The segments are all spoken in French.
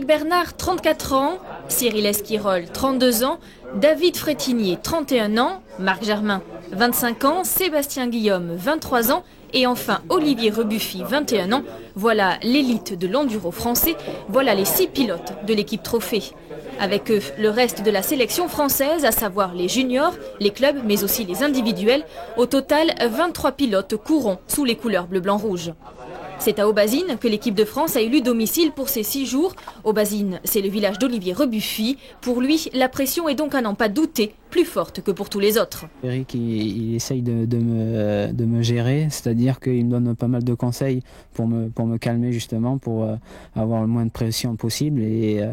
Eric Bernard, 34 ans, Cyril Esquirol, 32 ans, David Frétinier, 31 ans, Marc Germain, 25 ans, Sébastien Guillaume, 23 ans, et enfin Olivier Rebuffy, 21 ans. Voilà l'élite de l'enduro français, voilà les 6 pilotes de l'équipe Trophée. Avec eux, le reste de la sélection française, à savoir les juniors, les clubs, mais aussi les individuels. Au total, 23 pilotes courront sous les couleurs bleu-blanc-rouge. C'est à Aubazine que l'équipe de France a élu domicile pour ces 6 jours. Aubazine, c'est le village d'Olivier Rebuffy. Pour lui, la pression est donc à n'en pas douter plus forte que pour tous les autres. Eric, il essaye de me gérer, c'est-à-dire qu'il me donne pas mal de conseils pour me calmer justement, pour avoir le moins de pression possible et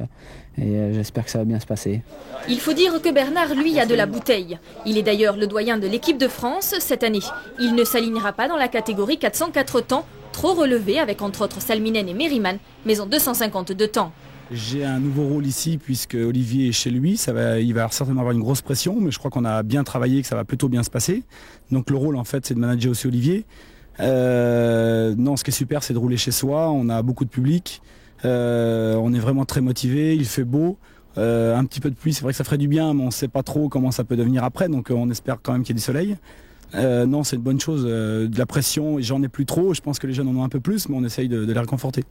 j'espère que ça va bien se passer. Il faut dire que Bernard, lui, a de la bouteille. Il est d'ailleurs le doyen de l'équipe de France cette année. Il ne s'alignera pas dans la catégorie 404 temps, trop relevé avec entre autres Salminen et Merriman, mais en 252 temps. J'ai un nouveau rôle ici puisque Olivier est chez lui, il va certainement avoir une grosse pression, mais je crois qu'on a bien travaillé, que ça va plutôt bien se passer. Donc le rôle en fait c'est de manager aussi Olivier. Non, ce qui est super c'est de rouler chez soi, on a beaucoup de public, on est vraiment très motivé, il fait beau. Un petit peu de pluie, c'est vrai que ça ferait du bien, mais on ne sait pas trop comment ça peut devenir après, donc on espère quand même qu'il y ait du soleil. Non, c'est une bonne chose, de la pression, j'en ai plus trop, je pense que les jeunes en ont un peu plus, mais on essaye de les réconforter.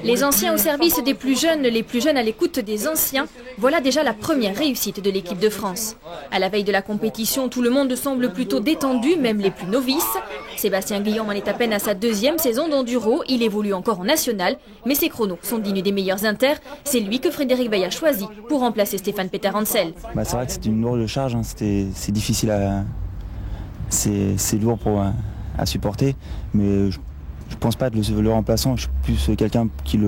Les anciens au service des plus jeunes, les plus jeunes à l'écoute des anciens, voilà déjà la première réussite de l'équipe de France. À la veille de la compétition, tout le monde semble plutôt détendu, même les plus novices. Sébastien Guillaume en est à peine à sa 2e saison d'enduro, il évolue encore en national, mais ses chronos sont dignes des meilleurs inters. C'est lui que Frédéric Veil a choisi pour remplacer Stéphane Peter Hansel. C'est vrai que c'est une lourde charge, c'est difficile c'est lourd à supporter, mais je pense pas être le remplaçant, je suis plus quelqu'un qui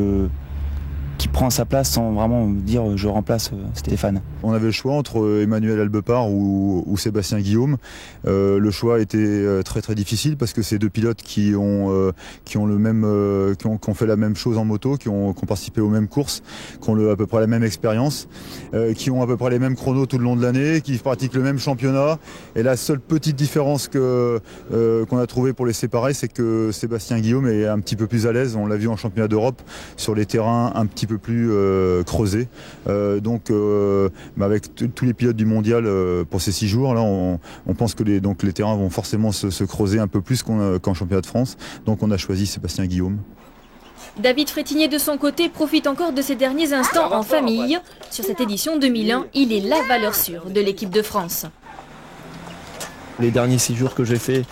prend sa place sans vraiment dire je remplace Stéphane. On avait le choix entre Emmanuel Albepard ou Sébastien Guillaume. Le choix était très très difficile parce que c'est 2 pilotes qui ont fait la même chose en moto, qui ont participé aux mêmes courses, qui ont à peu près la même expérience, qui ont à peu près les mêmes chronos tout le long de l'année, qui pratiquent le même championnat. Et la seule petite différence qu'on a trouvée pour les séparer, c'est que Sébastien Guillaume est un petit peu plus à l'aise. On l'a vu en championnat d'Europe sur les terrains un petit peu plus creusés. Avec tous les pilotes du mondial pour ces 6 jours, là, on pense que les terrains vont forcément se creuser un peu plus qu'en championnat de France. Donc on a choisi Sébastien Guillaume. David Frétinier de son côté profite encore de ses derniers instants en famille. Sur cette édition 2001, il est la valeur sûre de l'équipe de France. Les derniers 6 jours que j'ai fait,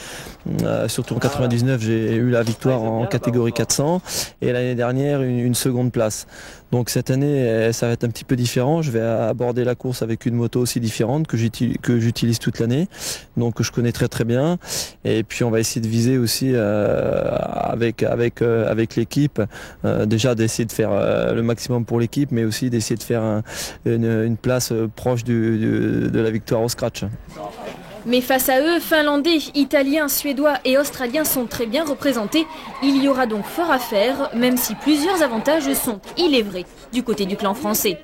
surtout en 99, j'ai eu la victoire en catégorie 400 et l'année dernière une seconde place. Donc cette année, ça va être un petit peu différent. Je vais aborder la course avec une moto aussi différente que j'utilise toute l'année, donc que je connais très très bien. Et puis on va essayer de viser aussi avec l'équipe, déjà d'essayer de faire le maximum pour l'équipe, mais aussi d'essayer de faire une place proche de la victoire au scratch. Mais face à eux, Finlandais, Italiens, Suédois et Australiens sont très bien représentés. Il y aura donc fort à faire, même si plusieurs avantages sont, il est vrai, du côté du clan français.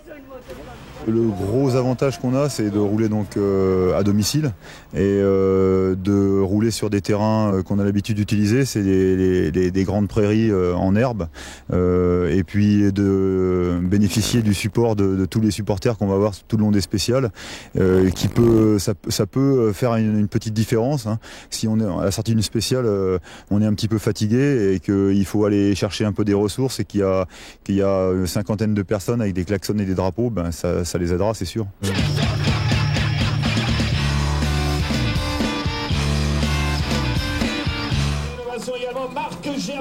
Le gros avantage qu'on a, c'est de rouler donc à domicile et de rouler sur des terrains qu'on a l'habitude d'utiliser. C'est des grandes prairies en herbe et puis de bénéficier du support de tous les supporters qu'on va avoir tout le long des spéciales, ça peut faire une petite différence. Hein. Si on est à la sortie d'une spéciale, on est un petit peu fatigué et qu'il faut aller chercher un peu des ressources et qu'il y a une 50aine de personnes avec des klaxons et des drapeaux, ça les aidera, c'est sûr.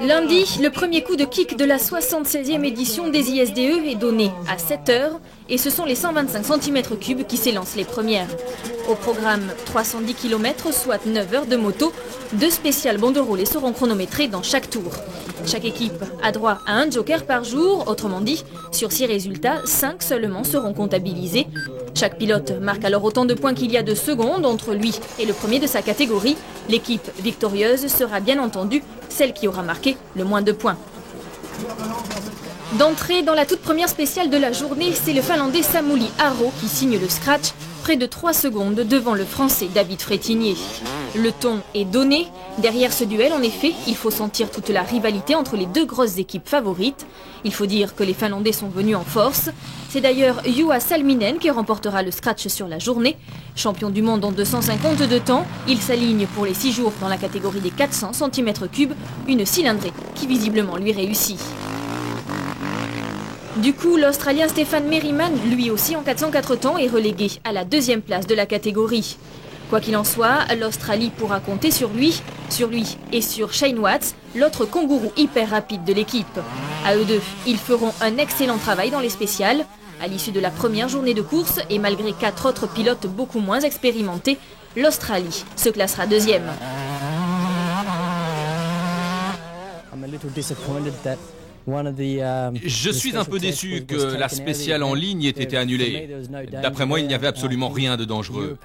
Lundi, le premier coup de kick de la 76e édition des ISDE est donné à 7h et ce sont les 125 cm3 qui s'élancent les premières. Au programme 310 km, soit 9 heures de moto, 2 spéciales banderoles seront chronométrées dans chaque tour. Chaque équipe a droit à un joker par jour, autrement dit, sur 6 résultats, 5 seulement seront comptabilisés. Chaque pilote marque alors autant de points qu'il y a de secondes entre lui et le premier de sa catégorie. L'équipe victorieuse sera bien entendu celle qui aura marqué le moins de points. D'entrée dans la toute première spéciale de la journée, c'est le Finlandais Samuli Aro qui signe le scratch, près de 3 secondes devant le Français David Frétinier. Le ton est donné. Derrière ce duel, en effet, il faut sentir toute la rivalité entre les deux grosses équipes favorites. Il faut dire que les Finlandais sont venus en force. C'est d'ailleurs Juha Salminen qui remportera le scratch sur la journée. Champion du monde en 250 de temps, il s'aligne pour les 6 jours dans la catégorie des 400 cm3, une cylindrée qui visiblement lui réussit. Du coup, l'Australien Stefan Merriman, lui aussi en 404 temps, est relégué à la 2e place de la catégorie. Quoi qu'il en soit, l'Australie pourra compter sur lui et sur Shane Watts, l'autre kangourou hyper rapide de l'équipe. À eux deux, ils feront un excellent travail dans les spéciales. À l'issue de la première journée de course, et malgré 4 autres pilotes beaucoup moins expérimentés, l'Australie se classera 2e. Je suis un peu déçu que la spéciale en ligne ait été annulée. D'après moi, il n'y avait absolument rien de dangereux.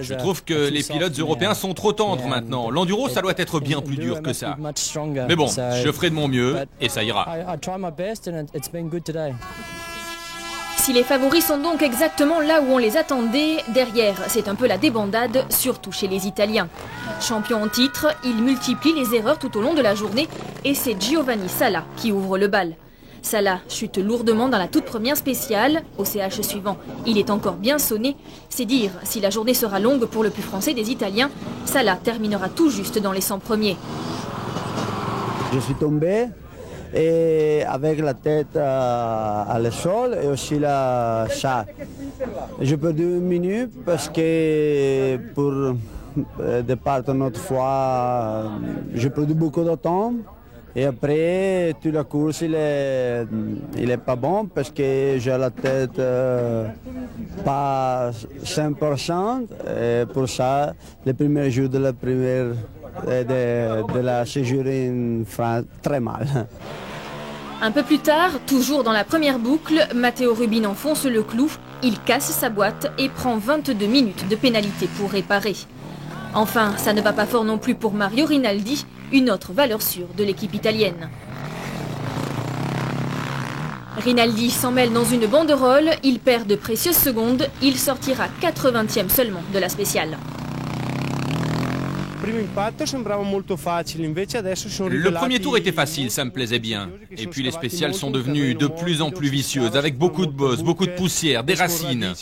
Je trouve que les pilotes européens sont trop tendres maintenant. L'enduro, ça doit être bien plus dur que ça. Mais bon, je ferai de mon mieux et ça ira. Si les favoris sont donc exactement là où on les attendait, derrière, c'est un peu la débandade, surtout chez les Italiens. Champion en titre, il multiplie les erreurs tout au long de la journée et c'est Giovanni Sala qui ouvre le bal. Sala chute lourdement dans la toute première spéciale. Au CH suivant, il est encore bien sonné. C'est dire si la journée sera longue pour le plus français des Italiens. Sala terminera tout juste dans les 100 premiers. Je suis tombé. Et avec la tête à le sol et aussi la chatte. J'ai perdu 1 minute parce que pour départ une autre fois, j'ai perdu beaucoup de temps. Et après, toute la course, il est pas bon parce que j'ai la tête pas 100%. Et pour ça, les premiers jours de la séjour en France, très mal. Un peu plus tard, toujours dans la première boucle, Matteo Rubin enfonce le clou, il casse sa boîte et prend 22 minutes de pénalité pour réparer. Enfin, ça ne va pas fort non plus pour Mario Rinaldi, une autre valeur sûre de l'équipe italienne. Rinaldi s'en mêle dans une banderole, il perd de précieuses secondes, il sortira 80e seulement de la spéciale. Le premier tour était facile, ça me plaisait bien. Et puis les spéciales sont devenues de plus en plus vicieuses, avec beaucoup de bosses, beaucoup de poussière, des racines.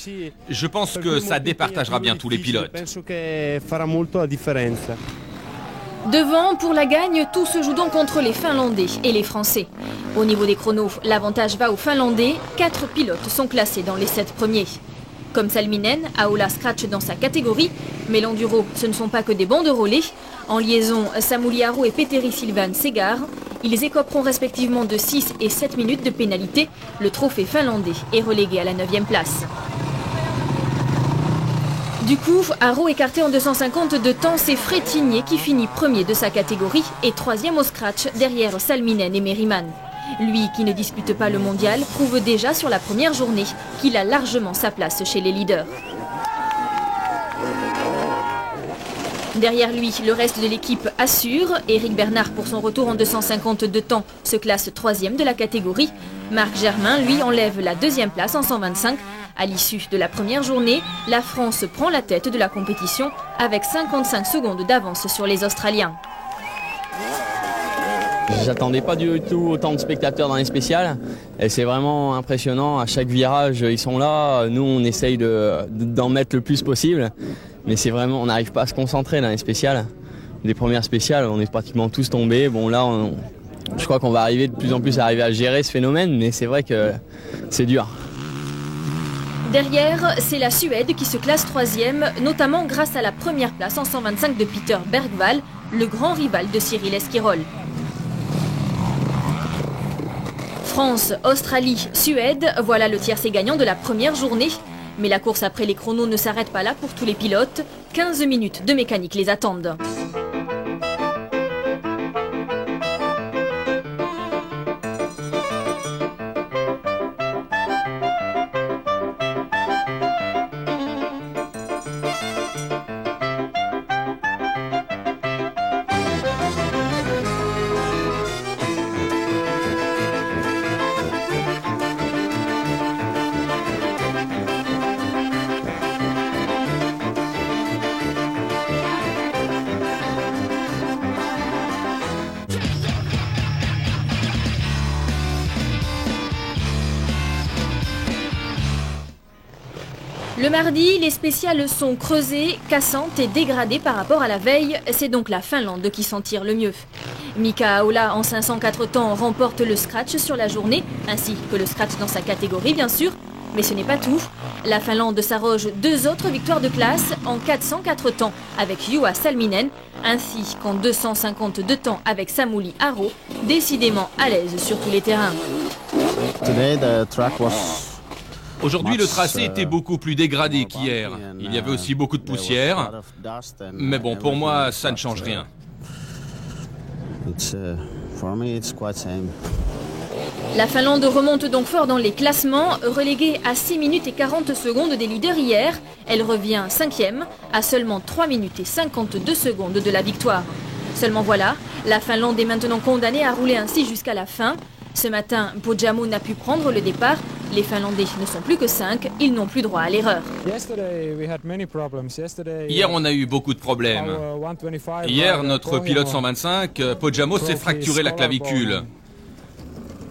Je pense que ça départagera bien tous les pilotes. Devant, pour la gagne, tout se joue donc entre les Finlandais et les Français. Au niveau des chronos, l'avantage va aux Finlandais. 4 pilotes sont classés dans les 7 premiers. Comme Salminen, Aola scratch dans sa catégorie, mais l'enduro, ce ne sont pas que des banderolés. En liaison, Samuli Aro et Petteri Silvan s'égarent. Ils écoperont respectivement de 6 et 7 minutes de pénalité. Le trophée finlandais est relégué à la 9e place. Du coup, Aro écarté en 250 de temps, c'est Frétinier qui finit premier de sa catégorie et 3e au scratch derrière Salminen et Merriman. Lui, qui ne dispute pas le mondial, prouve déjà sur la première journée qu'il a largement sa place chez les leaders. Derrière lui, le reste de l'équipe assure. Éric Bernard, pour son retour en 250 de temps, se classe 3e de la catégorie. Marc Germain, lui, enlève la 2e place en 125. À l'issue de la première journée, la France prend la tête de la compétition avec 55 secondes d'avance sur les Australiens. J'attendais pas du tout autant de spectateurs dans les spéciales et c'est vraiment impressionnant. À chaque virage, ils sont là. Nous, on essaye d'en mettre le plus possible, mais c'est vraiment, on n'arrive pas à se concentrer dans les spéciales. Les premières spéciales, on est pratiquement tous tombés. Bon, là, je crois qu'on va arriver de plus en plus à gérer ce phénomène, mais c'est vrai que c'est dur. Derrière, c'est la Suède qui se classe 3e, notamment grâce à la première place en 125 de Peter Bergvall, le grand rival de Cyril Esquirol. France, Australie, Suède, voilà le tiercé gagnant de la première journée. Mais la course après les chronos ne s'arrête pas là pour tous les pilotes. 15 minutes de mécanique les attendent. Le mardi, les spéciales sont creusées, cassantes et dégradées par rapport à la veille. C'est donc la Finlande qui s'en tire le mieux. Mika Ahola, en 504 temps, remporte le scratch sur la journée, ainsi que le scratch dans sa catégorie, bien sûr. Mais ce n'est pas tout. La Finlande s'arroge 2 autres victoires de classe en 404 temps avec Juha Salminen, ainsi qu'en 252 temps avec Samuli Aro, décidément à l'aise sur tous les terrains. Aujourd'hui, le tracé était beaucoup plus dégradé qu'hier. Il y avait aussi beaucoup de poussière. Mais bon, pour moi, ça ne change rien. La Finlande remonte donc fort dans les classements, reléguée à 6 minutes et 40 secondes des leaders hier. Elle revient 5e, à seulement 3 minutes et 52 secondes de la victoire. Seulement voilà, la Finlande est maintenant condamnée à rouler ainsi jusqu'à la fin. Ce matin, Pohjamo n'a pu prendre le départ. Les Finlandais ne sont plus que 5, ils n'ont plus droit à l'erreur. Hier, on a eu beaucoup de problèmes. Hier, notre pilote 125, Pohjamo, s'est fracturé la clavicule.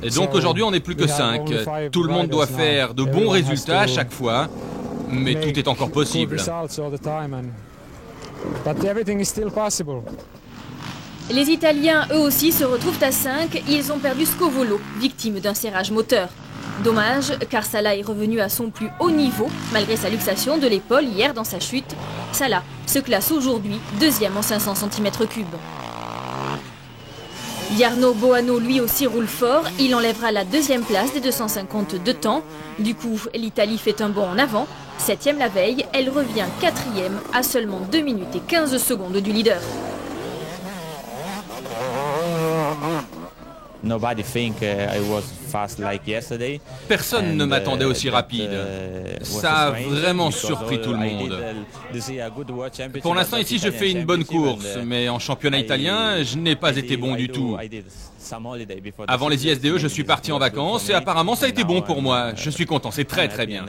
Et donc aujourd'hui, on n'est plus que 5. Tout le monde doit faire de bons résultats à chaque fois, mais tout est encore possible. Les Italiens, eux aussi, se retrouvent à 5. Ils ont perdu Scovolo, victime d'un serrage moteur. Dommage, car Salah est revenu à son plus haut niveau, malgré sa luxation de l'épaule hier dans sa chute. Salah se classe aujourd'hui 2e en 500 cm3. Jarno Boano lui aussi roule fort, il enlèvera la 2e place des 252 temps. Du coup, l'Italie fait un bond en avant. 7e la veille, elle revient 4e à seulement 2 minutes et 15 secondes du leader. Personne ne m'attendait aussi rapide. Ça a vraiment surpris tout le monde. Pour l'instant ici je fais une bonne course, mais en championnat italien je n'ai pas été bon du tout. Avant les ISDE je suis parti en vacances et apparemment ça a été bon pour moi. Je suis content, c'est très très bien.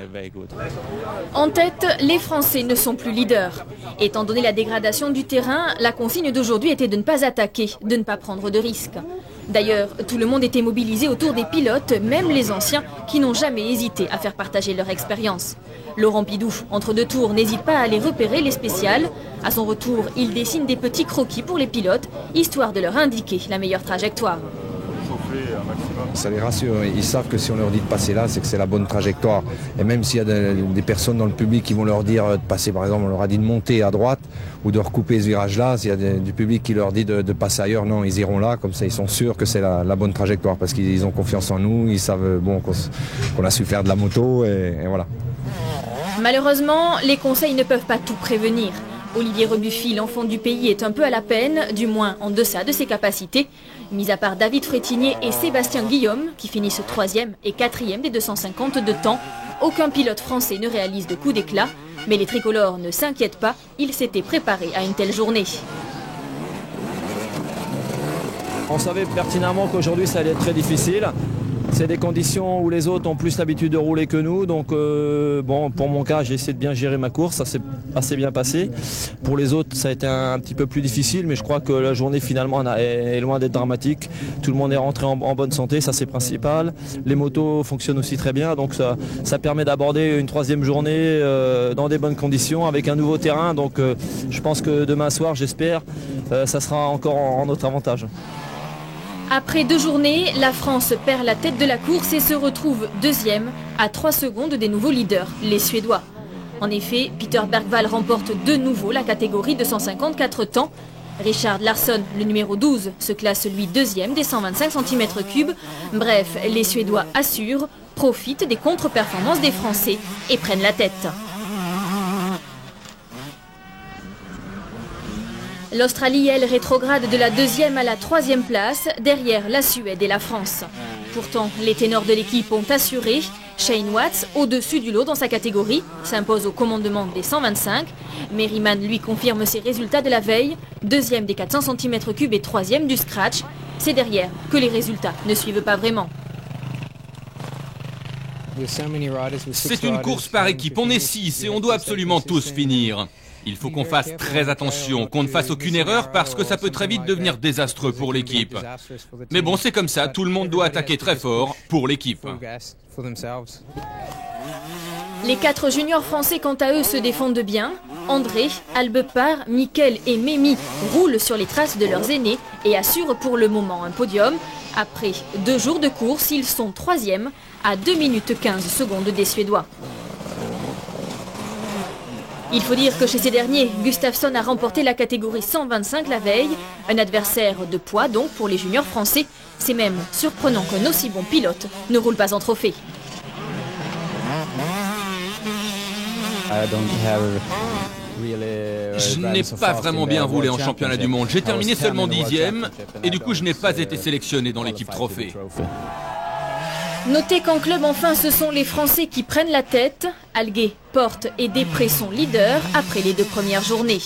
En tête, les Français ne sont plus leaders. Étant donné la dégradation du terrain, la consigne d'aujourd'hui était de ne pas attaquer, de ne pas prendre de risques. D'ailleurs, tout le monde était mobilisé autour des pilotes, même les anciens, qui n'ont jamais hésité à faire partager leur expérience. Laurent Pidou, entre 2 tours, n'hésite pas à aller repérer les spéciales. À son retour, il dessine des petits croquis pour les pilotes, histoire de leur indiquer la meilleure trajectoire. Ça les rassure, ils savent que si on leur dit de passer là, c'est que c'est la bonne trajectoire. Et même s'il y a des personnes dans le public qui vont leur dire de passer, par exemple, on leur a dit de monter à droite ou de recouper ce virage-là, s'il y a du public qui leur dit de passer ailleurs, non, ils iront là, comme ça ils sont sûrs que c'est la bonne trajectoire parce qu'ils ont confiance en nous, ils savent bon, qu'on a su faire de la moto et voilà. Malheureusement, les conseils ne peuvent pas tout prévenir. Olivier Rebuffi, l'enfant du pays, est un peu à la peine, du moins en deçà de ses capacités. Mis à part David Frétinier et Sébastien Guillaume, qui finissent 3e et 4e des 252 temps, aucun pilote français ne réalise de coup d'éclat. Mais les tricolores ne s'inquiètent pas, ils s'étaient préparés à une telle journée. On savait pertinemment qu'aujourd'hui ça allait être très difficile. C'est des conditions où les autres ont plus l'habitude de rouler que nous. Donc bon, pour mon cas, j'ai essayé de bien gérer ma course. Ça s'est assez bien passé. Pour les autres, ça a été un petit peu plus difficile. Mais je crois que la journée finalement est loin d'être dramatique. Tout le monde est rentré en bonne santé. Ça, c'est principal. Les motos fonctionnent aussi très bien. Donc ça permet d'aborder une 3e journée dans des bonnes conditions avec un nouveau terrain. Donc je pense que demain soir, j'espère, ça sera encore en notre avantage. Après 2 journées, la France perd la tête de la course et se retrouve 2e à 3 secondes des nouveaux leaders, les Suédois. En effet, Peter Bergvall remporte de nouveau la catégorie de 154 temps. Richard Larsson, le numéro 12, se classe lui 2e des 125 cm3. Bref, les Suédois assurent, profitent des contre-performances des Français et prennent la tête. L'Australie, elle, rétrograde de la 2e à la 3e place, derrière la Suède et la France. Pourtant, les ténors de l'équipe ont assuré. Shane Watts, au-dessus du lot dans sa catégorie, s'impose au commandement des 125. Merriman, lui, confirme ses résultats de la veille, 2e des 400 cm3 et 3e du scratch. C'est derrière que les résultats ne suivent pas vraiment. C'est une course par équipe, on est 6 et on doit absolument tous finir. Il faut qu'on fasse très attention, qu'on ne fasse aucune erreur parce que ça peut très vite devenir désastreux pour l'équipe. Mais bon, c'est comme ça, tout le monde doit attaquer très fort pour l'équipe. Les 4 juniors français, quant à eux, se défendent bien. André, Albepard, Mickaël et Mémy roulent sur les traces de leurs aînés et assurent pour le moment un podium. Après 2 jours de course, ils sont 3e à 2 minutes 15 secondes des Suédois. Il faut dire que chez ces derniers, Gustafsson a remporté la catégorie 125 la veille. Un adversaire de poids donc pour les juniors français. C'est même surprenant qu'un aussi bon pilote ne roule pas en trophée. Je n'ai pas vraiment bien roulé en championnat du monde. J'ai terminé seulement 10e et du coup je n'ai pas été sélectionné dans l'équipe trophée. Notez qu'en club, enfin, ce sont les Français qui prennent la tête. Alguet, Porte et Després sont leaders après les 2 premières journées.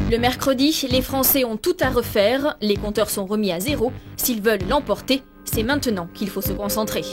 Le mercredi, les Français ont tout à refaire. Les compteurs sont remis à 0. S'ils veulent l'emporter, c'est maintenant qu'il faut se concentrer.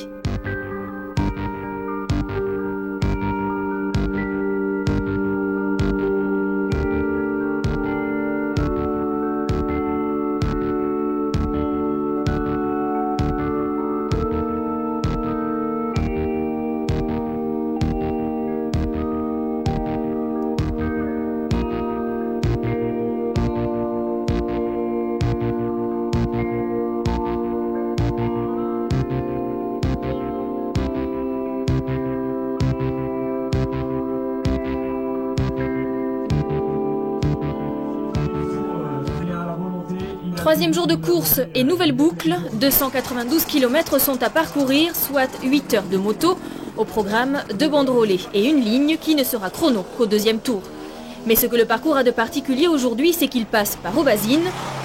Troisième jour de course et nouvelle boucle, 292 km sont à parcourir, soit 8 heures de moto. Au programme, 2 banderolets et une ligne qui ne sera chrono qu'au 2e tour. Mais ce que le parcours a de particulier aujourd'hui, c'est qu'il passe par Aubazine.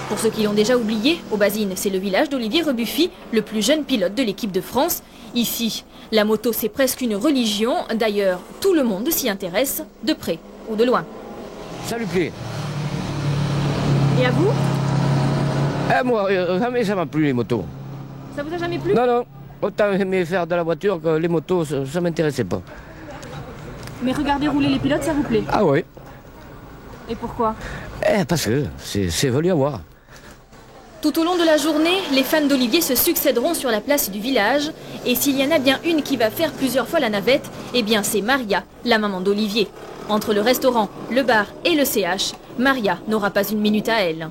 Pour ceux qui l'ont déjà oublié, Aubazine, c'est le village d'Olivier Rebuffi, le plus jeune pilote de l'équipe de France. Ici, la moto, c'est presque une religion. D'ailleurs, tout le monde s'y intéresse, de près ou de loin. Ça lui plaît. Et à vous ? Moi, jamais ça m'a plu les motos. Ça vous a jamais plu ? Non, non. Autant j'aimais faire de la voiture que les motos, ça ne m'intéressait pas. Mais regarder rouler les pilotes, ça vous plaît ? Ah oui. Et pourquoi ? Parce que c'est venu à voir. Tout au long de la journée, les fans d'Olivier se succéderont sur la place du village. Et s'il y en a bien une qui va faire plusieurs fois la navette, eh bien c'est Maria, la maman d'Olivier. Entre le restaurant, le bar et le CH, Maria n'aura pas une minute à elle.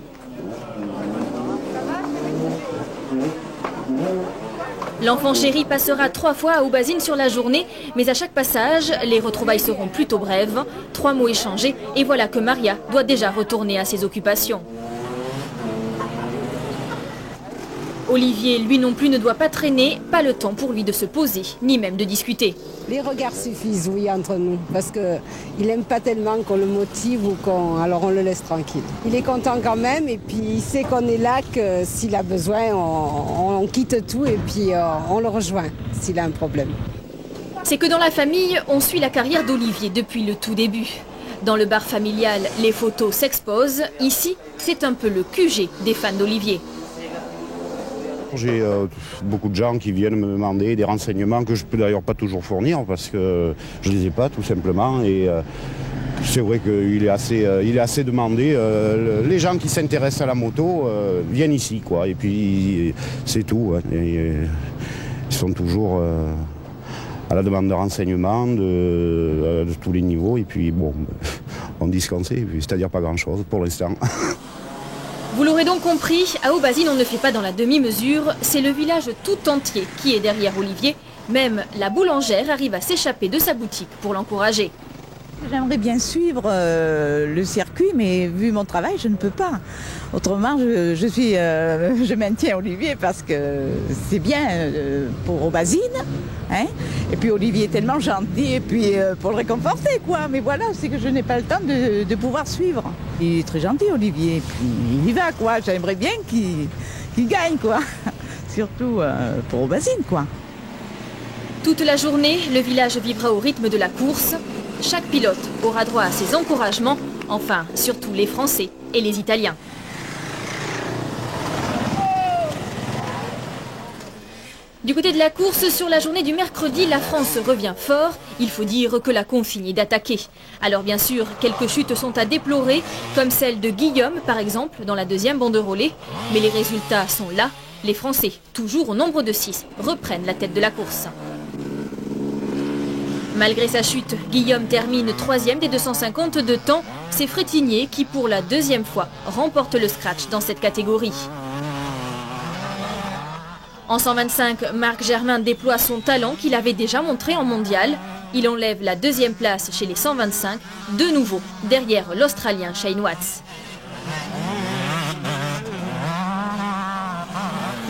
L'enfant chéri passera 3 fois à Aubazine sur la journée, mais à chaque passage, les retrouvailles seront plutôt brèves. 3 mots échangés, et voilà que Maria doit déjà retourner à ses occupations. Olivier, lui non plus, ne doit pas traîner, pas le temps pour lui de se poser, ni même de discuter. Les regards suffisent, oui, entre nous, parce qu'il n'aime pas tellement qu'on le motive ou alors on le laisse tranquille. Il est content quand même, et puis il sait qu'on est là, que s'il a besoin, on quitte tout et puis on le rejoint s'il a un problème. C'est que dans la famille, on suit la carrière d'Olivier depuis le tout début. Dans le bar familial, les photos s'exposent. Ici, c'est un peu le QG des fans d'Olivier. J'ai beaucoup de gens qui viennent me demander des renseignements que je ne peux d'ailleurs pas toujours fournir parce que je ne les ai pas tout simplement. Et c'est vrai qu'il est assez demandé. Les gens qui s'intéressent à la moto viennent ici, quoi. Et puis c'est tout. Hein. Ils sont toujours à la demande de renseignements de tous les niveaux. Et puis bon, on dit ce qu'on sait, c'est-à-dire pas grand-chose pour l'instant. Vous l'aurez donc compris, à Aubazine, on ne fait pas dans la demi-mesure. C'est le village tout entier qui est derrière Olivier. Même la boulangère arrive à s'échapper de sa boutique pour l'encourager. J'aimerais bien suivre le circuit, mais vu mon travail, je ne peux pas. Autrement, je maintiens Olivier parce que c'est bien pour Aubazine. Hein, et puis Olivier est tellement gentil, et puis pour le réconforter, quoi. Mais voilà, c'est que je n'ai pas le temps de pouvoir suivre. Il est très gentil, Olivier, et puis il y va, quoi. J'aimerais bien qu'il gagne, quoi. Surtout pour Aubazine, quoi. Toute la journée, le village vivra au rythme de la course. Chaque pilote aura droit à ses encouragements, enfin, surtout les Français et les Italiens. Du côté de la course, sur la journée du mercredi, la France revient fort. Il faut dire que la consigne est d'attaquer. Alors bien sûr, quelques chutes sont à déplorer, comme celle de Guillaume par exemple, dans la deuxième banderolée. Mais les résultats sont là. Les Français, toujours au nombre de 6, reprennent la tête de la course. Malgré sa chute, Guillaume termine 3e des 250 de temps. C'est Frétinier qui, pour la deuxième fois, remporte le scratch dans cette catégorie. En 125, Marc Germain déploie son talent qu'il avait déjà montré en mondial. Il enlève la deuxième place chez les 125, de nouveau derrière l'Australien Shane Watts.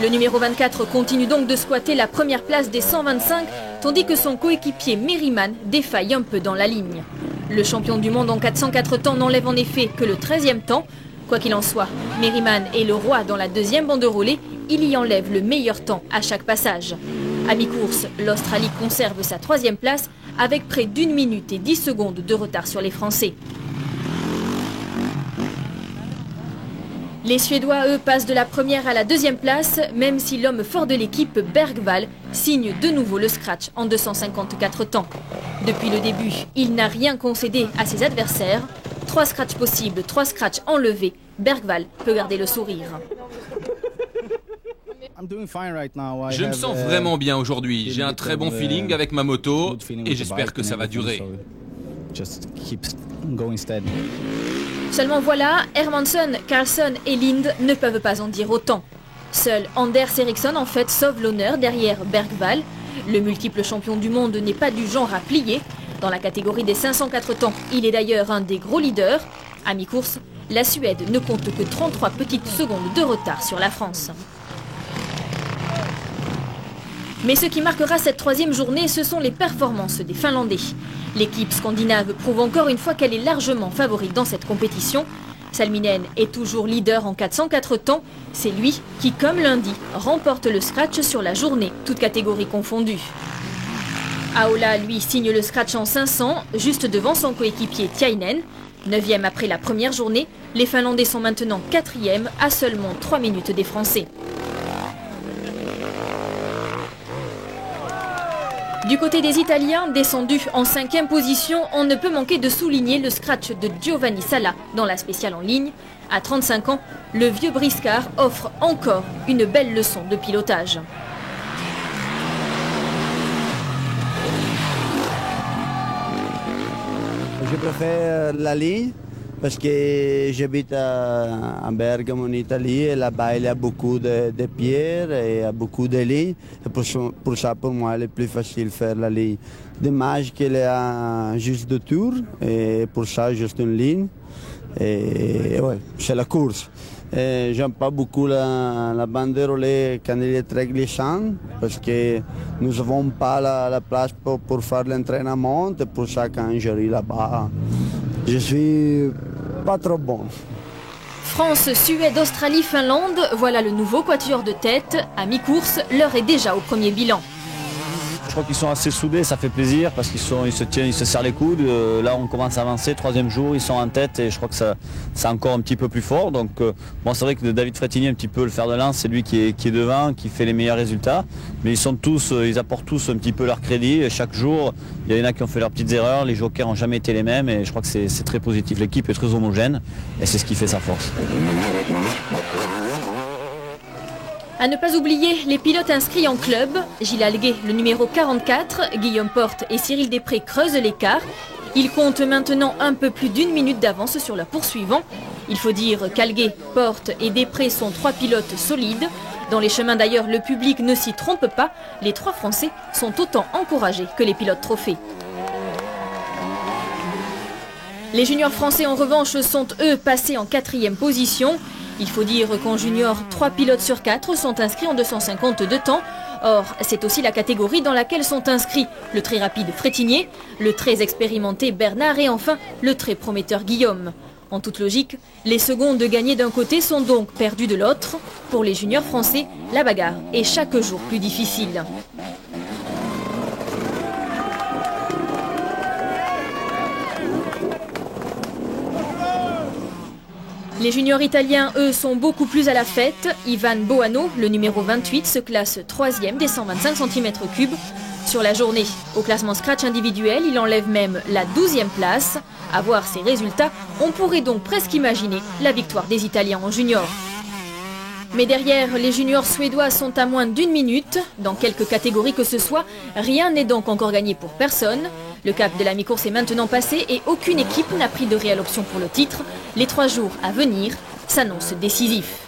Le numéro 24 continue donc de squatter la première place des 125, tandis que son coéquipier Merriman défaille un peu dans la ligne. Le champion du monde en 404 temps n'enlève en effet que le 13e temps. Quoi qu'il en soit, Merriman est le roi dans la deuxième banderolée. Il y enlève le meilleur temps à chaque passage. À mi-course, l'Australie conserve sa 3e place avec près d'1 minute et 10 secondes de retard sur les Français. Les Suédois, eux, passent de la première à la 2e place, même si l'homme fort de l'équipe, Bergvall, signe de nouveau le scratch en 254 temps. Depuis le début, il n'a rien concédé à ses adversaires. 3 scratchs possibles, 3 scratchs enlevés. Bergvall peut garder le sourire. Je me sens vraiment bien aujourd'hui. J'ai un très bon feeling avec ma moto et j'espère que ça va durer. Seulement voilà, Hermansson, Carlsson et Lind ne peuvent pas en dire autant. Seul Anders Eriksson en fait sauve l'honneur derrière Bergvall. Le multiple champion du monde n'est pas du genre à plier. Dans la catégorie des 504 temps, il est d'ailleurs un des gros leaders. À mi-course, la Suède ne compte que 33 petites secondes de retard sur la France. Mais ce qui marquera cette 3e journée, ce sont les performances des Finlandais. L'équipe scandinave prouve encore une fois qu'elle est largement favorite dans cette compétition. Salminen est toujours leader en 404 temps. C'est lui qui, comme lundi, remporte le scratch sur la journée, toutes catégories confondues. Aola, lui, signe le scratch en 500, juste devant son coéquipier Tiainen. 9e après la première journée, les Finlandais sont maintenant 4e à seulement 3 minutes des Français. Du côté des Italiens, descendus en 5e position, on ne peut manquer de souligner le scratch de Giovanni Sala dans la spéciale en ligne. À 35 ans, le vieux briscard offre encore une belle leçon de pilotage. Je préfère la ligne parce que j'habite à Bergamo en Italie et là-bas il y a beaucoup de pierres et il y a beaucoup de lignes. Et pour ça, pour moi, il est plus facile de faire la ligne. Dommage qu'il y a juste 2 tours et pour ça, juste une ligne. Et ouais, c'est la course. J'aime pas beaucoup la banderolée quand il est très glissant parce que nous n'avons pas la place pour faire l'entraînement. Et pour ça, quand j'arrive là-bas, je suis pas trop bon. France, Suède, Australie, Finlande, voilà le nouveau quatuor de tête. À mi-course, l'heure est déjà au premier bilan. Je crois qu'ils sont assez soudés, ça fait plaisir parce qu'ils se tiennent, ils se serrent les coudes. Là on commence à avancer, 3e jour, ils sont en tête et je crois que c'est encore un petit peu plus fort. Donc bon, c'est vrai que David Frétinier, un petit peu le fer de lance, c'est lui qui est devant, qui fait les meilleurs résultats. Mais ils apportent tous un petit peu leur crédit. Et chaque jour, il y en a qui ont fait leurs petites erreurs, les jokers n'ont jamais été les mêmes et je crois que c'est très positif. L'équipe est très homogène et c'est ce qui fait sa force. À ne pas oublier les pilotes inscrits en club. Gilles Alguet, le numéro 44, Guillaume Porte et Cyril Després creusent l'écart. Ils comptent maintenant un peu plus d'1 minute d'avance sur leur poursuivant. Il faut dire qu'Alguet, Porte et Després sont 3 pilotes solides. Dans les chemins d'ailleurs, le public ne s'y trompe pas. Les 3 Français sont autant encouragés que les pilotes trophées. Les juniors français en revanche sont eux passés en 4e position. Il faut dire qu'en junior, 3 pilotes sur 4 sont inscrits en 252 temps. Or, c'est aussi la catégorie dans laquelle sont inscrits le très rapide Frétinier, le très expérimenté Bernard et enfin le très prometteur Guillaume. En toute logique, les secondes gagnées d'un côté sont donc perdues de l'autre. Pour les juniors français, la bagarre est chaque jour plus difficile. Les juniors italiens, eux, sont beaucoup plus à la fête. Ivan Boano, le numéro 28, se classe 3e des 125 cm3 sur la journée. Au classement scratch individuel, il enlève même la 12e place. À voir ses résultats, on pourrait donc presque imaginer la victoire des Italiens en junior. Mais derrière, les juniors suédois sont à moins d'1 minute. Dans quelque catégorie que ce soit, rien n'est donc encore gagné pour personne. Le cap de la mi-course est maintenant passé et aucune équipe n'a pris de réelle option pour le titre. Les 3 jours à venir s'annoncent décisifs.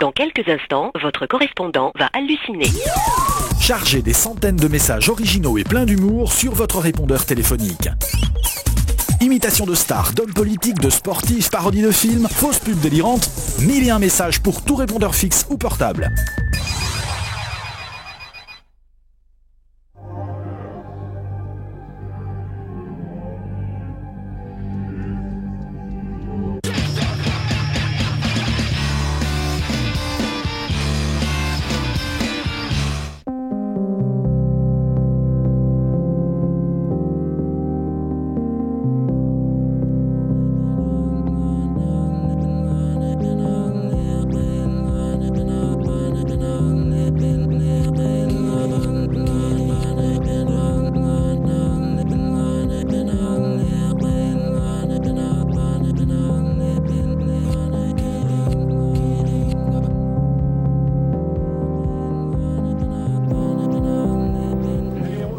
Dans quelques instants, votre correspondant va halluciner. Chargez des centaines de messages originaux et pleins d'humour sur votre répondeur téléphonique. Imitation de stars, d'hommes politiques, de sportifs, parodies de films, fausses pubs délirantes, 1001 messages pour tout répondeur fixe ou portable.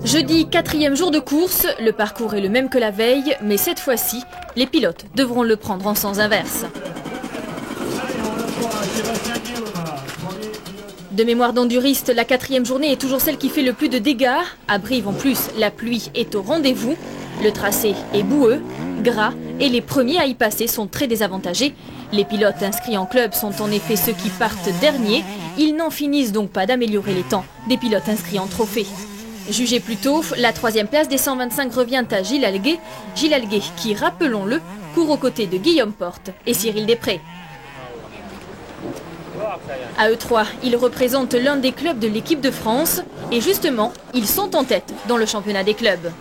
Jeudi, 4e jour de course, le parcours est le même que la veille, mais cette fois-ci, les pilotes devront le prendre en sens inverse. De mémoire d'enduriste, la 4e journée est toujours celle qui fait le plus de dégâts. À Brive en plus, la pluie est au rendez-vous. Le tracé est boueux, gras, et les premiers à y passer sont très désavantagés. Les pilotes inscrits en club sont en effet ceux qui partent derniers. Ils n'en finissent donc pas d'améliorer les temps des pilotes inscrits en trophée. Jugé plus tôt, la 3e place des 125 revient à Gilles Alguet. Gilles Alguet qui, rappelons-le, court aux côtés de Guillaume Porte et Cyril Després. À eux trois, ils représentent l'un des clubs de l'équipe de France et justement, ils sont en tête dans le championnat des clubs.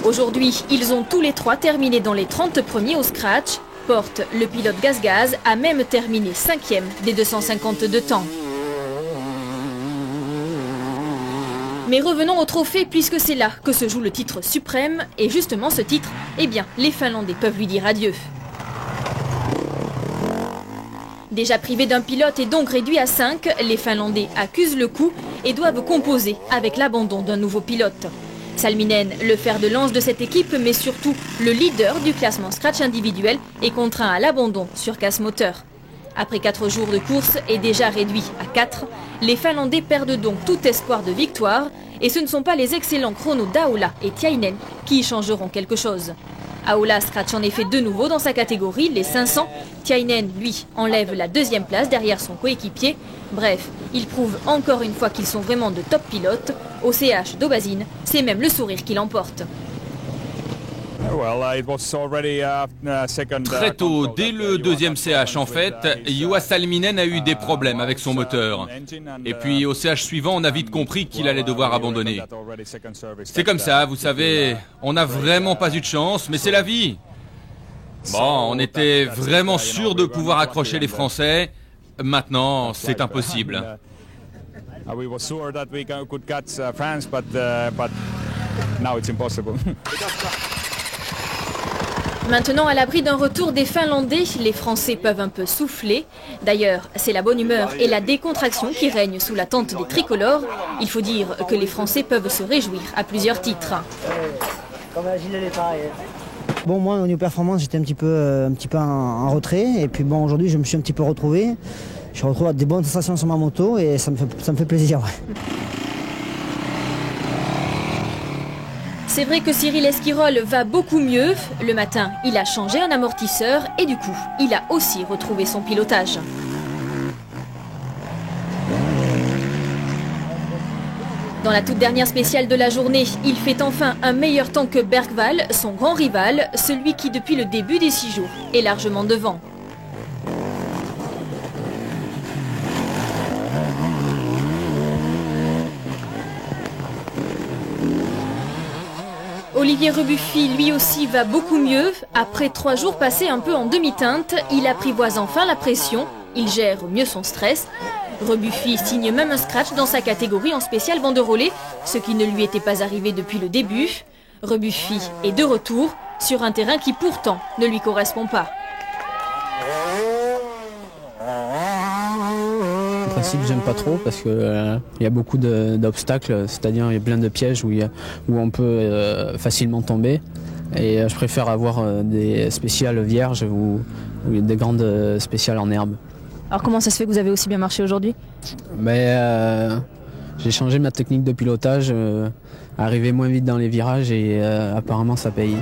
Aujourd'hui, ils ont tous les trois terminé dans les 30 premiers au scratch. Porte, le pilote gaz-gaz, a même terminé 5e des 252 temps. Mais revenons au trophée puisque c'est là que se joue le titre suprême. Et justement ce titre, eh bien, les Finlandais peuvent lui dire adieu. Déjà privés d'un pilote et donc réduits à 5, les Finlandais accusent le coup et doivent composer avec l'abandon d'un nouveau pilote. Salminen, le fer de lance de cette équipe, mais surtout le leader du classement scratch individuel, est contraint à l'abandon sur casse moteur. Après 4 jours de course et déjà réduit à 4, les Finlandais perdent donc tout espoir de victoire et ce ne sont pas les excellents chronos d'Aola et Tiainen qui y changeront quelque chose. Aola scratch en effet de nouveau dans sa catégorie, les 500. Tiainen, lui, enlève la 2e place derrière son coéquipier. Bref, ils prouvent encore une fois qu'ils sont vraiment de top pilotes. Au CH d'Aubazine, c'est même le sourire qui l'emporte. Très tôt, dès le 2e CH en fait, Juha Salminen a eu des problèmes avec son moteur. Et puis au CH suivant, on a vite compris qu'il allait devoir abandonner. C'est comme ça, vous savez, on n'a vraiment pas eu de chance, mais c'est la vie. Bon, on était vraiment sûr de pouvoir accrocher les Français. Maintenant, c'est impossible. Maintenant, à l'abri d'un retour des Finlandais, les Français peuvent un peu souffler. D'ailleurs, c'est la bonne humeur et la décontraction qui règnent sous la tente des tricolores. Il faut dire que les Français peuvent se réjouir à plusieurs titres. Bon, moi, au niveau performance, j'étais un petit peu en retrait. Et puis bon, aujourd'hui, je me suis un petit peu retrouvé. Je retrouve des bonnes sensations sur ma moto et ça me fait plaisir. Ouais. C'est vrai que Cyril Esquirol va beaucoup mieux. Le matin, il a changé un amortisseur et du coup, il a aussi retrouvé son pilotage. Dans la toute dernière spéciale de la journée, il fait enfin un meilleur temps que Bergvall, son grand rival, celui qui depuis le début des 6 jours est largement devant. Olivier Rebuffi, lui aussi, va beaucoup mieux. Après 3 jours passés un peu en demi-teinte, il apprivoise enfin la pression. Il gère mieux son stress. Rebuffi signe même un scratch dans sa catégorie en spécial banderolé, ce qui ne lui était pas arrivé depuis le début. Rebuffi est de retour sur un terrain qui pourtant ne lui correspond pas. En principe, j'aime pas trop parce que y a beaucoup d'obstacles, c'est-à-dire il y a plein de pièges où on peut facilement tomber. Et je préfère avoir des spéciales vierges ou des grandes spéciales en herbe. Alors comment ça se fait que vous avez aussi bien marché aujourd'hui? J'ai changé ma technique de pilotage, arriver moins vite dans les virages et apparemment ça paye.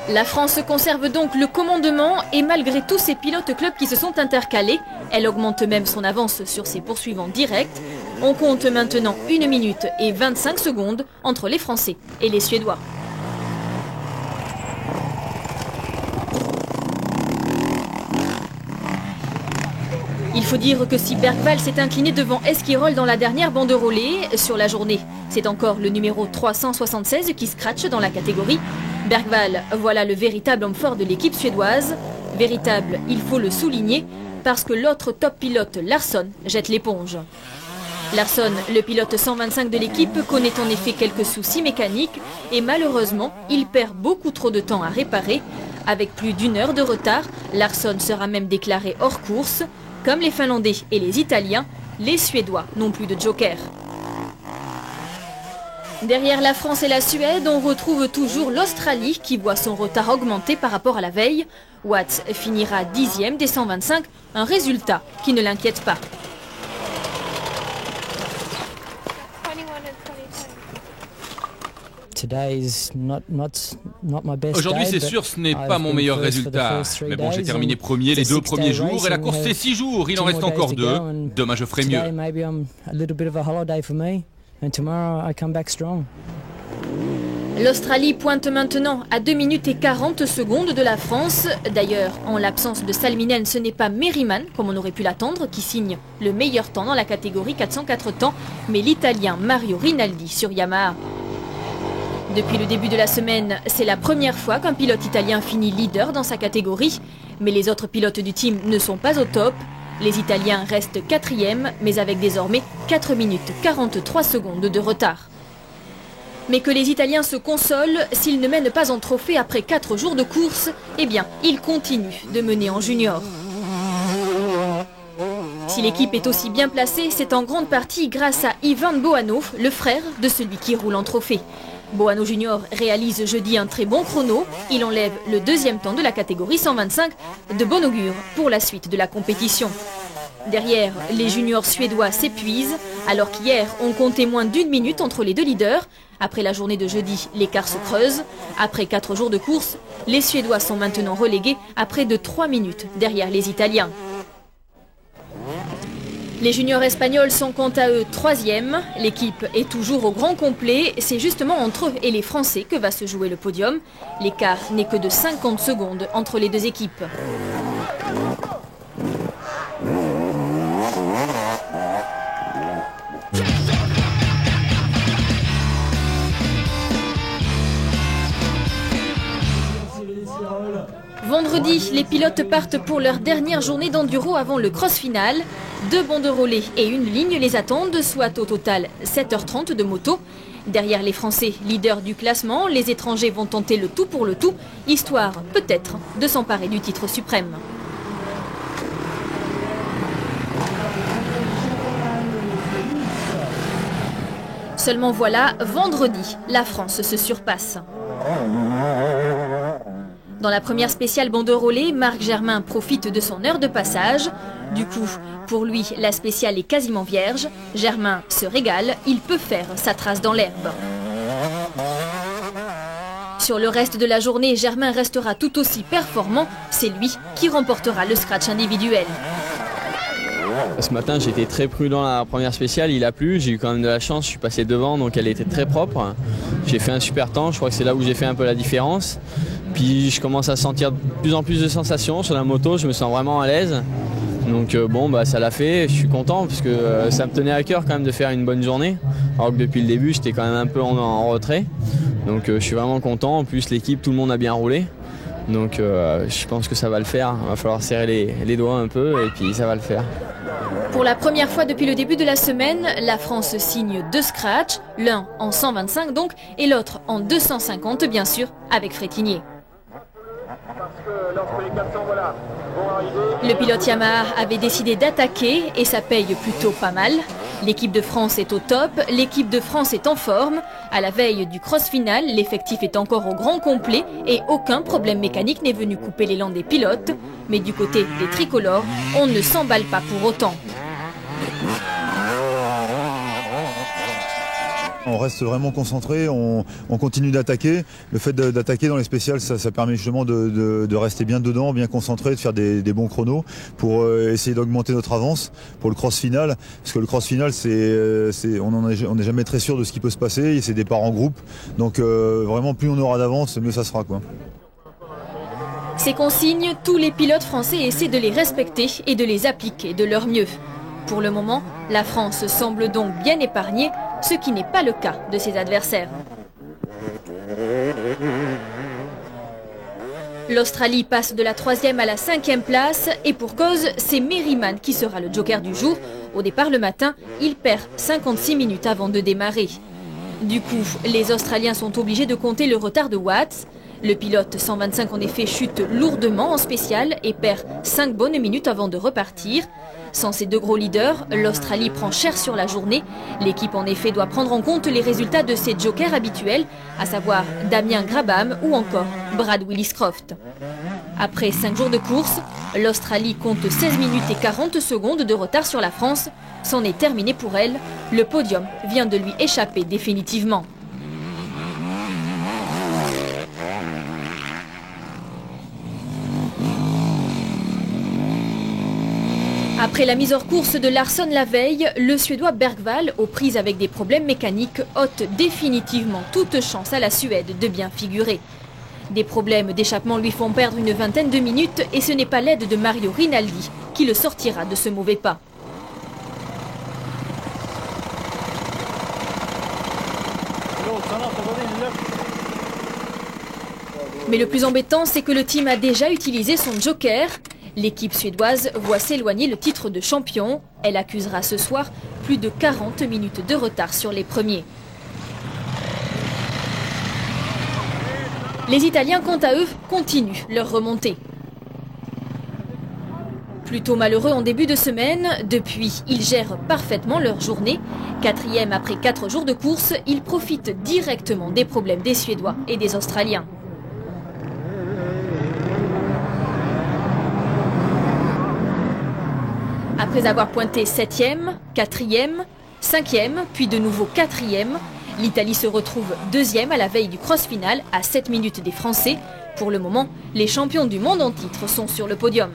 La France conserve donc le commandement et malgré tous ces pilotes clubs qui se sont intercalés, elle augmente même son avance sur ses poursuivants directs. On compte maintenant 1 minute et 25 secondes entre les Français et les Suédois. Il faut dire que si Bergvall s'est incliné devant Esquirol dans la dernière banderolée sur la journée, c'est encore le numéro 376 qui scratche dans la catégorie. Bergvall, voilà le véritable homme fort de l'équipe suédoise. Véritable, il faut le souligner, parce que l'autre top pilote, Larsson, jette l'éponge. Larsson, le pilote 125 de l'équipe, connaît en effet quelques soucis mécaniques et malheureusement, il perd beaucoup trop de temps à réparer. Avec plus d'1 heure de retard, Larsson sera même déclaré hors course. Comme les Finlandais et les Italiens, les Suédois n'ont plus de joker. Derrière la France et la Suède, on retrouve toujours l'Australie qui voit son retard augmenter par rapport à la veille. Watts finira 10e des 125, un résultat qui ne l'inquiète pas. Aujourd'hui, c'est sûr, ce n'est pas mon meilleur résultat. Mais bon, j'ai terminé premier les 2 premiers jours et la course c'est 6 jours. Il en reste encore 2. Demain, je ferai mieux. L'Australie pointe maintenant à 2 minutes et 40 secondes de la France. D'ailleurs, en l'absence de Salminen, ce n'est pas Merriman, comme on aurait pu l'attendre, qui signe le meilleur temps dans la catégorie 404 temps, mais l'Italien Mario Rinaldi sur Yamaha. Depuis le début de la semaine, c'est la première fois qu'un pilote italien finit leader dans sa catégorie. Mais les autres pilotes du team ne sont pas au top. Les Italiens restent 4e, mais avec désormais 4 minutes 43 secondes de retard. Mais que les Italiens se consolent, s'ils ne mènent pas en trophée après 4 jours de course, eh bien, ils continuent de mener en junior. Si l'équipe est aussi bien placée, c'est en grande partie grâce à Ivan Boano, le frère de celui qui roule en trophée. Boano Junior réalise jeudi un très bon chrono. Il enlève le 2e temps de la catégorie 125, de bon augure pour la suite de la compétition. Derrière, les juniors suédois s'épuisent, alors qu'hier, on comptait moins d'1 minute entre les 2 leaders. Après la journée de jeudi, l'écart se creuse. Après 4 jours de course, les Suédois sont maintenant relégués à près de 3 minutes derrière les Italiens. Les juniors espagnols sont quant à eux 3e. L'équipe est toujours au grand complet. C'est justement entre eux et les Français que va se jouer le podium. L'écart n'est que de 50 secondes entre les 2 équipes. Vendredi, les pilotes partent pour leur dernière journée d'enduro avant le cross final. 2 banderolés et 1 ligne les attendent, soit au total 7h30 de moto. Derrière les Français, leaders du classement, les étrangers vont tenter le tout pour le tout, histoire peut-être de s'emparer du titre suprême. Seulement voilà, vendredi, la France se surpasse. Dans la première spéciale banderolée, Marc Germain profite de son heure de passage. Du coup, pour lui, la spéciale est quasiment vierge. Germain se régale, il peut faire sa trace dans l'herbe. Sur le reste de la journée, Germain restera tout aussi performant. C'est lui qui remportera le scratch individuel. Ce matin, j'étais très prudent à la première spéciale, il a plu, j'ai eu quand même de la chance, je suis passé devant, donc elle était très propre. J'ai fait un super temps, je crois que c'est là où j'ai fait un peu la différence. Puis je commence à sentir de plus en plus de sensations sur la moto, je me sens vraiment à l'aise. Donc ça l'a fait, je suis content parce que ça me tenait à cœur quand même de faire une bonne journée. Alors que depuis le début, j'étais quand même un peu en retrait. Donc je suis vraiment content, en plus l'équipe, tout le monde a bien roulé. Donc je pense que ça va le faire, il va falloir serrer les doigts un peu et puis ça va le faire. Pour la première fois depuis le début de la semaine, la France signe 2 scratchs, l'un en 125 donc, et l'autre en 250 bien sûr, avec Frétinier. Le pilote Yamaha avait décidé d'attaquer et ça paye plutôt pas mal. L'équipe de France est au top, l'équipe de France est en forme. À la veille du cross final, l'effectif est encore au grand complet et aucun problème mécanique n'est venu couper l'élan des pilotes. Mais du côté des tricolores, on ne s'emballe pas pour autant. On reste vraiment concentré, on continue d'attaquer. Le fait d'attaquer dans les spéciales, ça permet justement de rester bien dedans, bien concentré, de faire des bons chronos pour essayer d'augmenter notre avance pour le cross final. Parce que le cross final, on n'est jamais très sûr de ce qui peut se passer. C'est des parts en groupe. Donc vraiment, plus on aura d'avance, mieux ça sera, quoi. Ces consignes, tous les pilotes français essaient de les respecter et de les appliquer de leur mieux. Pour le moment, la France semble donc bien épargnée, ce qui n'est pas le cas de ses adversaires. L'Australie passe de la 3e à la 5e place et pour cause, c'est Merriman qui sera le joker du jour. Au départ le matin, il perd 56 minutes avant de démarrer. Du coup, les Australiens sont obligés de compter le retard de Watts. Le pilote 125 en effet chute lourdement en spécial et perd 5 bonnes minutes avant de repartir. Sans ces 2 gros leaders, l'Australie prend cher sur la journée. L'équipe en effet doit prendre en compte les résultats de ses jokers habituels, à savoir Damien Grabham ou encore Brad Willis-Croft. Après 5 jours de course, l'Australie compte 16 minutes et 40 secondes de retard sur la France. C'en est terminé pour elle. Le podium vient de lui échapper définitivement. Après la mise hors course de Larsson la veille, le Suédois Bergvall, aux prises avec des problèmes mécaniques, ôte définitivement toute chance à la Suède de bien figurer. Des problèmes d'échappement lui font perdre une vingtaine de minutes et ce n'est pas l'aide de Mario Rinaldi qui le sortira de ce mauvais pas. Mais le plus embêtant, c'est que le team a déjà utilisé son joker. L'équipe suédoise voit s'éloigner le titre de champion. Elle accusera ce soir plus de 40 minutes de retard sur les premiers. Les Italiens, quant à eux, continuent leur remontée. Plutôt malheureux en début de semaine, depuis, ils gèrent parfaitement leur journée. 4e après 4 jours de course, ils profitent directement des problèmes des Suédois et des Australiens. Après avoir pointé 7e, 4e, 5e, puis de nouveau 4e, l'Italie se retrouve 2e à la veille du cross final à 7 minutes des Français. Pour le moment, les champions du monde en titre sont sur le podium.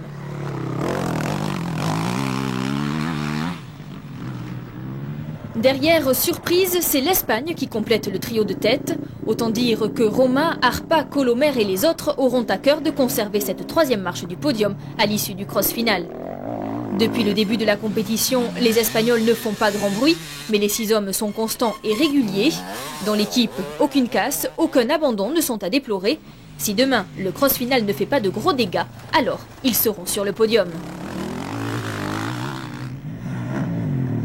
Derrière, surprise, c'est l'Espagne qui complète le trio de tête. Autant dire que Romain, Arpa, Colomer et les autres auront à cœur de conserver cette 3e marche du podium à l'issue du cross final. Depuis le début de la compétition, les Espagnols ne font pas grand bruit, mais les 6 hommes sont constants et réguliers. Dans l'équipe, aucune casse, aucun abandon ne sont à déplorer. Si demain, le cross final ne fait pas de gros dégâts, alors ils seront sur le podium.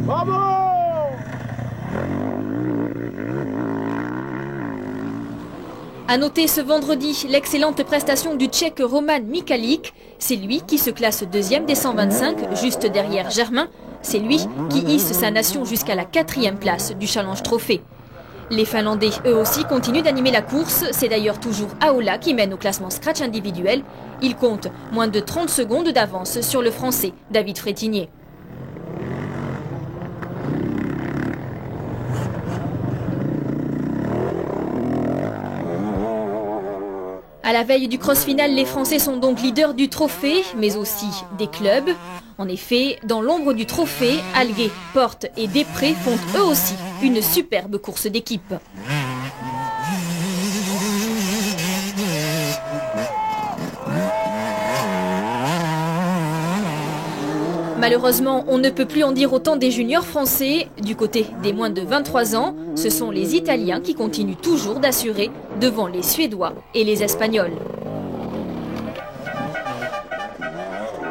Bravo! A noter ce vendredi l'excellente prestation du Tchèque Roman Mikalik. C'est lui qui se classe 2e des 125, juste derrière Germain. C'est lui qui hisse sa nation jusqu'à la 4e place du Challenge Trophée. Les Finlandais, eux aussi, continuent d'animer la course. C'est d'ailleurs toujours Aola qui mène au classement scratch individuel. Il compte moins de 30 secondes d'avance sur le Français David Frétinier. À la veille du cross final, les Français sont donc leaders du trophée, mais aussi des clubs. En effet, dans l'ombre du trophée, Alguet, Porte et Després font eux aussi une superbe course d'équipe. Malheureusement, on ne peut plus en dire autant des juniors français. Du côté des moins de 23 ans, ce sont les Italiens qui continuent toujours d'assurer devant les Suédois et les Espagnols.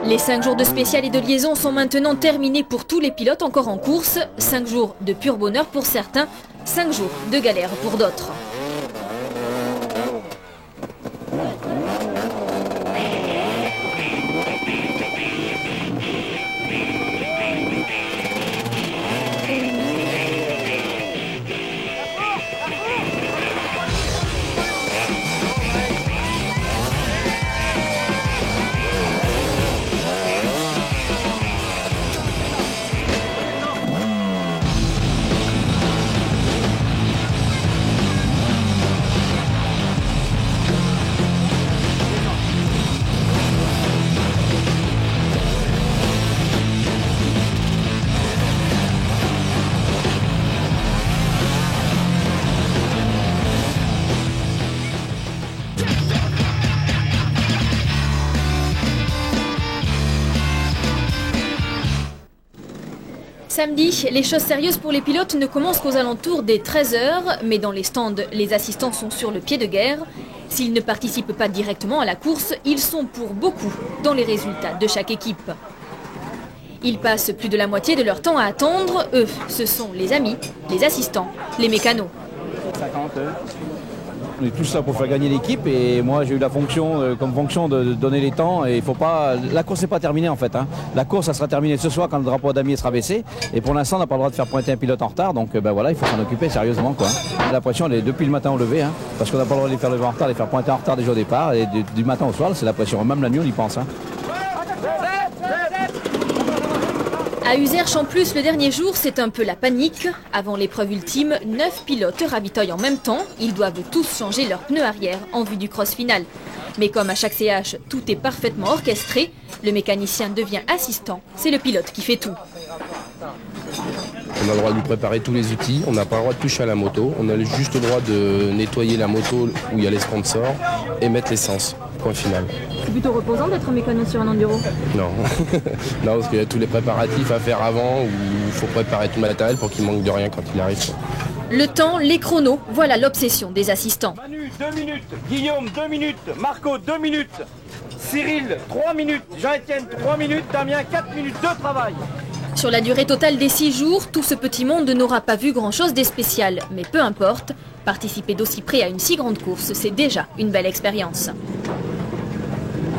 Les 5 jours de spécial et de liaison sont maintenant terminés pour tous les pilotes encore en course. 5 jours de pur bonheur pour certains, 5 jours de galère pour d'autres. Samedi, les choses sérieuses pour les pilotes ne commencent qu'aux alentours des 13 h, mais dans les stands, les assistants sont sur le pied de guerre. S'ils ne participent pas directement à la course, ils sont pour beaucoup dans les résultats de chaque équipe. Ils passent plus de la moitié de leur temps à attendre. Eux, ce sont les amis, les assistants, les mécanos. On est tous là pour faire gagner l'équipe et moi j'ai eu la fonction, comme fonction de donner les temps et il faut pas. La course n'est pas terminée en fait. La course ça sera terminée ce soir quand le drapeau damier sera baissé et pour l'instant on n'a pas le droit de faire pointer un pilote en retard donc voilà il faut s'en occuper sérieusement quoi. La pression elle est depuis le matin au lever parce qu'on n'a pas le droit de les faire lever en retard, les faire pointer en retard déjà au départ et du matin au soir c'est la pression. Même la nuit on y pense. À Uzerche, en plus, le dernier jour, c'est un peu la panique. Avant l'épreuve ultime, 9 pilotes ravitaillent en même temps. Ils doivent tous changer leurs pneus arrière en vue du cross final. Mais comme à chaque CH, tout est parfaitement orchestré, le mécanicien devient assistant. C'est le pilote qui fait tout. On a le droit de lui préparer tous les outils, on n'a pas le droit de toucher à la moto, on a juste le droit de nettoyer la moto où il y a les sponsors et mettre l'essence. Point final. C'est plutôt reposant d'être mécano sur un enduro? Non, non parce qu'il y a tous les préparatifs à faire avant où il faut préparer tout le matériel pour qu'il manque de rien quand il arrive. Le temps, les chronos, voilà l'obsession des assistants. Manu, 2 minutes, Guillaume, 2 minutes, Marco, 2 minutes, Cyril, 3 minutes, Jean-Étienne, 3 minutes, Damien, 4 minutes de travail. Sur la durée totale des 6 jours, tout ce petit monde n'aura pas vu grand-chose de spécial. Mais peu importe, participer d'aussi près à une si grande course, c'est déjà une belle expérience.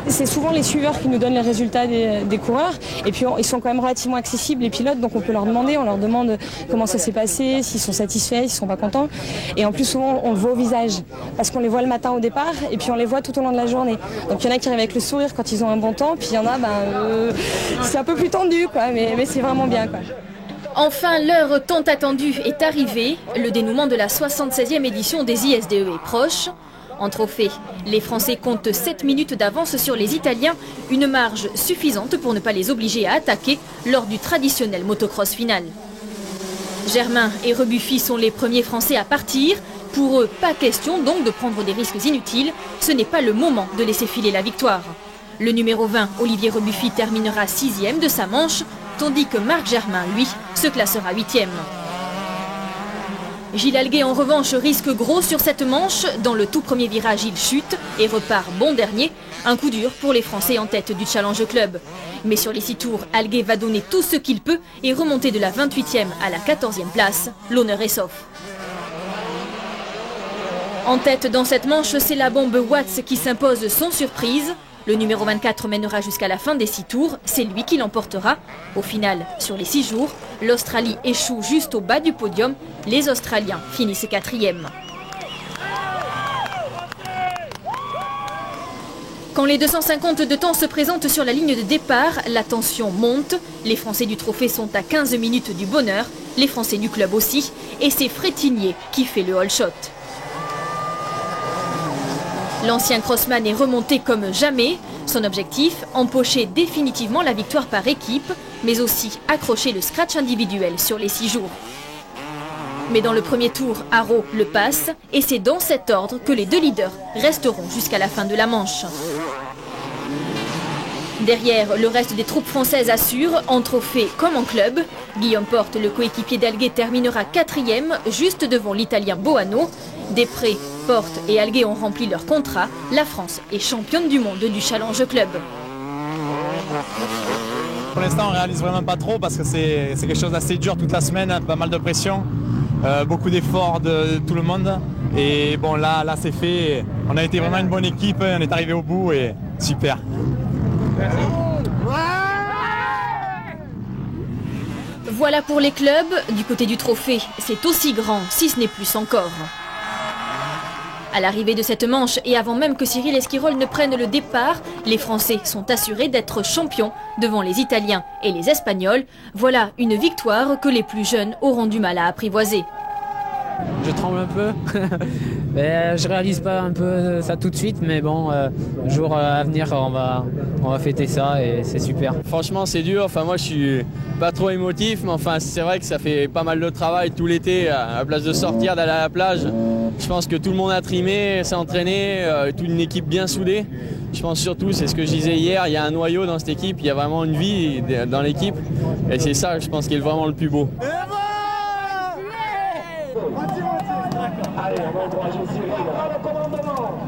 C'est souvent les suiveurs qui nous donnent les résultats des coureurs et puis ils sont quand même relativement accessibles les pilotes donc on peut leur demander, on leur demande comment ça s'est passé, s'ils sont satisfaits, s'ils sont pas contents et en plus souvent on le voit au visage parce qu'on les voit le matin au départ et puis on les voit tout au long de la journée. Donc il y en a qui arrivent avec le sourire quand ils ont un bon temps puis il y en a c'est un peu plus tendu quoi mais c'est vraiment bien quoi. Enfin, l'heure tant attendue est arrivée. Le dénouement de la 76e édition des ISDE est proche. En trophée, les Français comptent 7 minutes d'avance sur les Italiens, une marge suffisante pour ne pas les obliger à attaquer lors du traditionnel motocross final. Germain et Rebuffi sont les premiers Français à partir. Pour eux, pas question donc de prendre des risques inutiles. Ce n'est pas le moment de laisser filer la victoire. Le numéro 20, Olivier Rebuffi, terminera 6e de sa manche, tandis que Marc Germain, lui, se classera 8e. Gilles Alguet, en revanche, risque gros sur cette manche. Dans le tout premier virage, il chute et repart bon dernier. Un coup dur pour les Français en tête du Challenge Club. Mais sur les 6 tours, Alguet va donner tout ce qu'il peut et remonter de la 28e à la 14e place. L'honneur est sauf. En tête dans cette manche, c'est la bombe Watts qui s'impose sans surprise. Le numéro 24 mènera jusqu'à la fin des 6 tours, c'est lui qui l'emportera. Au final, sur les 6 jours, l'Australie échoue juste au bas du podium. Les Australiens finissent 4e. Quand les 250 de temps se présentent sur la ligne de départ, la tension monte. Les Français du trophée sont à 15 minutes du bonheur, les Français du club aussi. Et c'est Frétinier qui fait le all shot. L'ancien crossman est remonté comme jamais. Son objectif, empocher définitivement la victoire par équipe, mais aussi accrocher le scratch individuel sur les 6 jours. Mais dans le premier tour, Haro le passe et c'est dans cet ordre que les deux leaders resteront jusqu'à la fin de la manche. Derrière, le reste des troupes françaises assure, en trophée comme en club. Guillaume Porte, le coéquipier d'Alguet, terminera 4e, juste devant l'Italien Boano. Després, Porte et Alguet ont rempli leur contrat. La France est championne du monde du Challenge Club. Pour l'instant, on ne réalise vraiment pas trop parce que c'est quelque chose d'assez dur toute la semaine, pas mal de pression, beaucoup d'efforts de tout le monde. Et bon, là c'est fait. On a été vraiment une bonne équipe, on est arrivé au bout et super. Voilà pour les clubs. Du côté du trophée, c'est aussi grand, si ce n'est plus encore. À l'arrivée de cette manche et avant même que Cyril Esquirol ne prenne le départ, les Français sont assurés d'être champions devant les Italiens et les Espagnols. Voilà une victoire que les plus jeunes auront du mal à apprivoiser. Je tremble un peu, je réalise pas un peu ça tout de suite, mais bon, jour à venir, on va fêter ça et c'est super. Franchement, c'est dur. Enfin, moi, je suis pas trop émotif, mais enfin, c'est vrai que ça fait pas mal de travail tout l'été à la place de sortir, d'aller à la plage. Je pense que tout le monde a trimé, s'est entraîné, toute une équipe bien soudée. Je pense surtout, c'est ce que je disais hier, il y a un noyau dans cette équipe, il y a vraiment une vie dans l'équipe, et c'est ça, je pense, qui est vraiment le plus beau.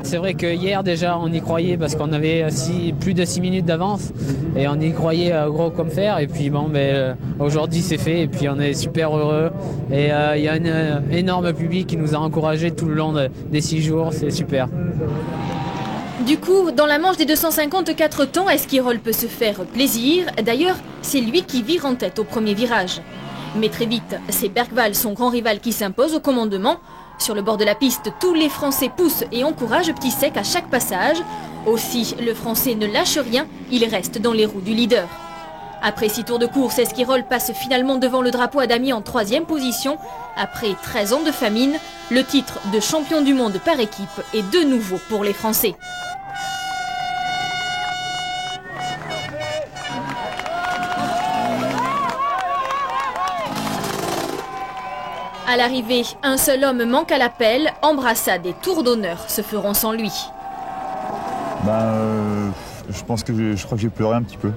C'est vrai que hier déjà on y croyait parce qu'on avait plus de 6 minutes d'avance et on y croyait gros comme fer et puis bon aujourd'hui c'est fait et puis on est super heureux et il y a un énorme public qui nous a encouragés tout le long des 6 jours, c'est super. Du coup, dans la manche des 254 temps, Esquirol peut se faire plaisir. D'ailleurs, c'est lui qui vire en tête au premier virage. Mais très vite, c'est Bergvall, son grand rival, qui s'impose au commandement. Sur le bord de la piste, tous les Français poussent et encouragent Petit Sec à chaque passage. Aussi, le Français ne lâche rien, il reste dans les roues du leader. Après 6 tours de course, Esquirol passe finalement devant le drapeau à damier en 3e position. Après 13 ans de famine, le titre de champion du monde par équipe est de nouveau pour les Français. À l'arrivée, un seul homme manque à l'appel. Embrassade et tour d'honneur se feront sans lui. Je pense que je crois que j'ai pleuré un petit peu.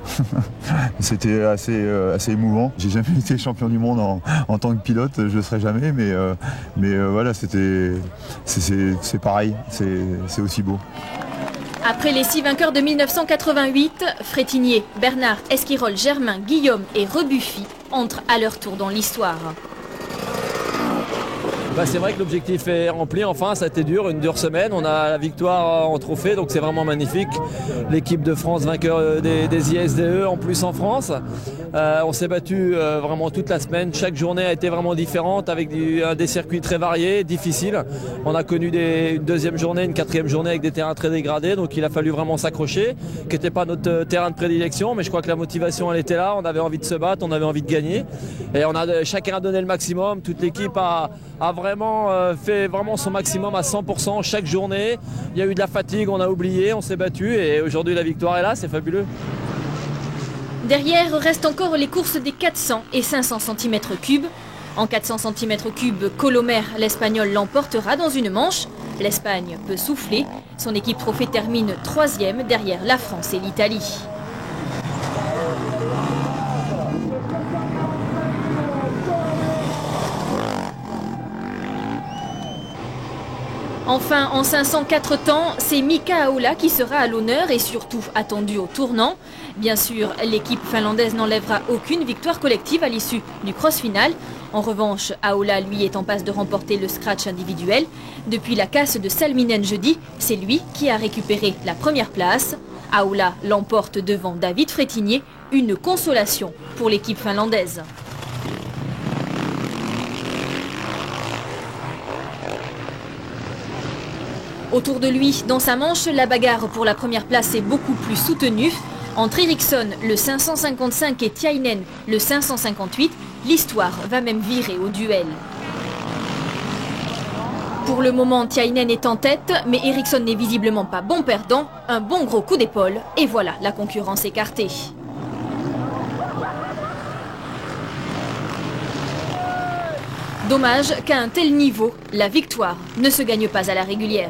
C'était assez émouvant. J'ai jamais été champion du monde en tant que pilote, je le serai jamais, mais voilà, c'est pareil, c'est aussi beau. Après les 6 vainqueurs de 1988, Frétinier, Bernard, Esquirol, Germain, Guillaume et Rebuffi entrent à leur tour dans l'histoire. C'est vrai que l'objectif est rempli, enfin ça a été dur, une dure semaine, on a la victoire en trophée donc c'est vraiment magnifique. L'équipe de France vainqueur des ISDE en plus en France. On s'est battu vraiment toute la semaine, chaque journée a été vraiment différente avec des circuits très variés, difficiles. On a connu une 2e journée, une 4e journée avec des terrains très dégradés donc il a fallu vraiment s'accrocher, qui n'était pas notre terrain de prédilection mais je crois que la motivation elle était là, on avait envie de se battre, on avait envie de gagner et chacun a donné le maximum, toute l'équipe a vraiment fait vraiment son maximum à 100% chaque journée. Il y a eu de la fatigue, on a oublié, on s'est battu et aujourd'hui la victoire est là, c'est fabuleux. Derrière restent encore les courses des 400 et 500 cm3. En 400 cm3, Colomer, l'Espagnol, l'emportera dans une manche. L'Espagne peut souffler. Son équipe trophée termine 3e derrière la France et l'Italie. Enfin, en 504 temps, c'est Mika Ahola qui sera à l'honneur et surtout attendu au tournant. Bien sûr, l'équipe finlandaise n'enlèvera aucune victoire collective à l'issue du cross final. En revanche, Ahola, lui, est en passe de remporter le scratch individuel. Depuis la casse de Salminen jeudi, c'est lui qui a récupéré la première place. Ahola l'emporte devant David Frétinier, une consolation pour l'équipe finlandaise. Autour de lui, dans sa manche, la bagarre pour la première place est beaucoup plus soutenue. Entre Eriksson, le 555, et Tiainen, le 558, l'histoire va même virer au duel. Pour le moment, Tiainen est en tête, mais Ericsson n'est visiblement pas bon perdant. Un bon gros coup d'épaule, et voilà la concurrence écartée. Dommage qu'à un tel niveau, la victoire ne se gagne pas à la régulière.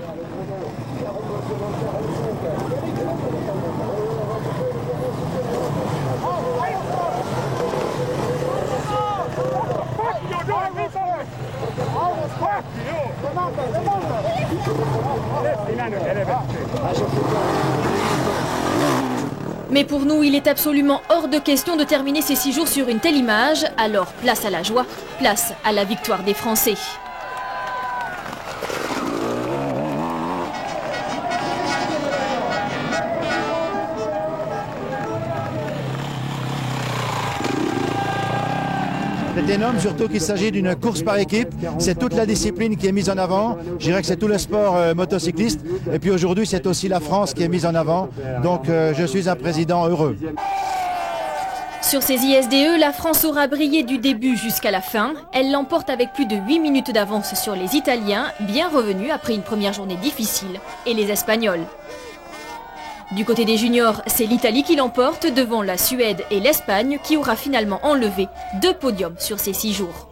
Mais pour nous, il est absolument hors de question de terminer ces 6 jours sur une telle image. Alors, place à la joie, place à la victoire des Français. C'est énorme, surtout qu'il s'agit d'une course par équipe. C'est toute la discipline qui est mise en avant. Je dirais que c'est tout le sport motocycliste. Et puis aujourd'hui, c'est aussi la France qui est mise en avant. Donc je suis un président heureux. Sur ces ISDE, la France aura brillé du début jusqu'à la fin. Elle l'emporte avec plus de 8 minutes d'avance sur les Italiens, bien revenus après une première journée difficile, et les Espagnols. Du côté des juniors, c'est l'Italie qui l'emporte devant la Suède et l'Espagne qui aura finalement enlevé 2 podiums sur ces 6 jours.